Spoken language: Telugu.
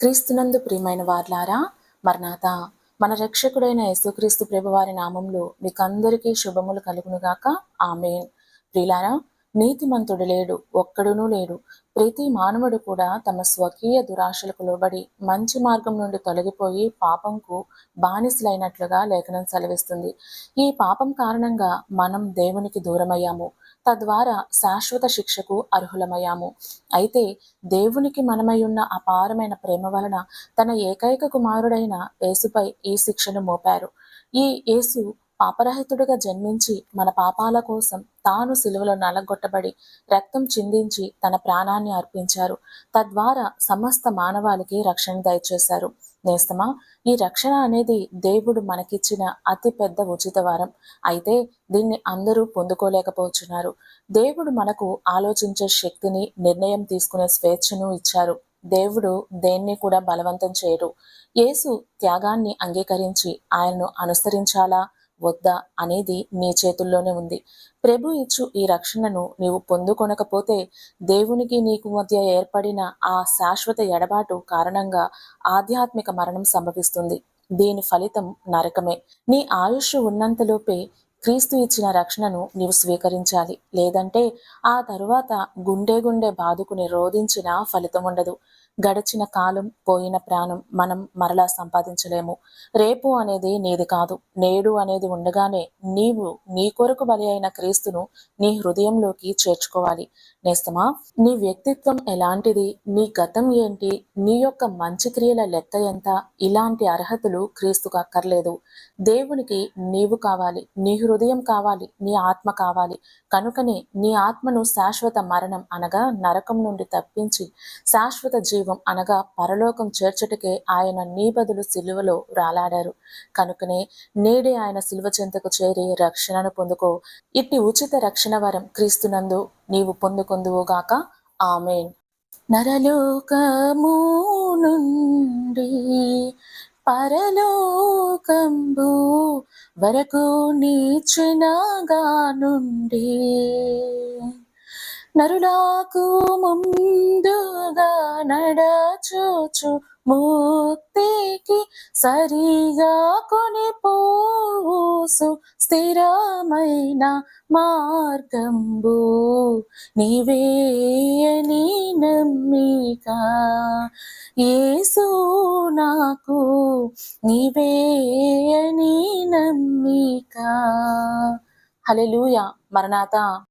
క్రీస్తునందు ప్రియమైన వార్లారా, మరణాత మన రక్షకుడైన యేసుక్రీస్తు ప్రభువారి నామంలో మీకందరికీ శుభములు కలుగునుగాక. ఆమేన్. ప్రియులారా, నీతిమంతుడు లేడు, ఒక్కడునూ లేడు. ప్రతి మానవుడు కూడా తమ స్వకీయ దురాశలకు లోబడి మంచి మార్గం నుండి తొలగిపోయి పాపంకు బానిసలైనట్లుగా లేఖనం సెలవిస్తుంది. ఈ పాపం కారణంగా మనం దేవునికి దూరమయ్యాము, తద్వారా శాశ్వత శిక్షకు అర్హులమయ్యాము. అయితే దేవునికి మనమై ఉన్న అపారమైన ప్రేమ వలన తన ఏకైక కుమారుడైన యేసుపై ఈ శిక్షను మోపారు. ఈ యేసు పాపరహితుడిగా జన్మించి మన పాపాల కోసం తాను సిలువలో నలగొట్టబడి రక్తం చిందించి తన ప్రాణాన్ని అర్పించారు. తద్వారా సమస్త మానవాళికి రక్షణ దయచేశారు. నేస్తమా, ఈ రక్షణ అనేది దేవుడు మనకిచ్చిన అతి పెద్ద ఉచిత వరం. అయితే దీన్ని అందరూ పొందుకోలేకపోతున్నారు. దేవుడు మనకు ఆలోచించే శక్తిని, నిర్ణయం తీసుకునే స్వేచ్ఛను ఇచ్చారు. దేవుడు దేన్ని కూడా బలవంతం చేయడు. యేసు త్యాగాన్ని అంగీకరించి ఆయనను అనుసరించాలా వద్దా అనేది నీ చేతుల్లోనే ఉంది. ప్రభు ఇచ్చు ఈ రక్షణను నీవు పొందుకొనకపోతే దేవునికి నీకు మధ్య ఏర్పడిన ఆ శాశ్వత ఎడబాటు కారణంగా ఆధ్యాత్మిక మరణం సంభవిస్తుంది. దీని ఫలితం నరకమే. నీ ఆయుష్ ఉన్నంతలోపే క్రీస్తు ఇచ్చిన రక్షణను నీవు స్వీకరించాలి. లేదంటే ఆ తరువాత గుండె బాదుకుని రోధించిన ఫలితం ఉండదు. గడిచిన కాలం, పోయిన ప్రాణం మనం మరలా సంపాదించలేము. రేపు అనేది నీది కాదు. నేడు అనేది ఉండగానే నీవు నీ కొరకు బలి అయిన క్రీస్తును నీ హృదయంలోకి చేర్చుకోవాలి. నేస్తమా, నీ వ్యక్తిత్వం ఎలాంటిది, నీ గతం ఏంటి, నీ యొక్క మంచి క్రియల లెక్క ఎంత, ఇలాంటి అర్హతలు క్రీస్తుకు అక్కర్లేదు. దేవునికి నీవు కావాలి, నీ హృదయం కావాలి, నీ ఆత్మ కావాలి. కనుకనే నీ ఆత్మను శాశ్వత మరణం అనగా నరకం నుండి తప్పించి శాశ్వత జీవం అనగా పరలోకం చేర్చుటకే ఆయన నీ బదులు సిలువలో రాలాడారు. కనుకనే నేడే ఆయన సిలువ చెంతకు చేరి రక్షణను పొందుకో. ఇట్టి ఉచిత రక్షణ వరం క్రీస్తునందు నీవు పొందుకొందువుగాక. ఆమేన్. నరలోకము నుండి పరలోకంబు వరకు నీచినగా నుండి నరులకు ముందుగా నడచూచు ముక్తికి సరిగా కొనిపోసు స్థిరమైన మార్గంబు నీవేయని నమ్మిక యేసు నాకు నీవేయని నమ్మిక. హల్లెలూయా. మరణాత.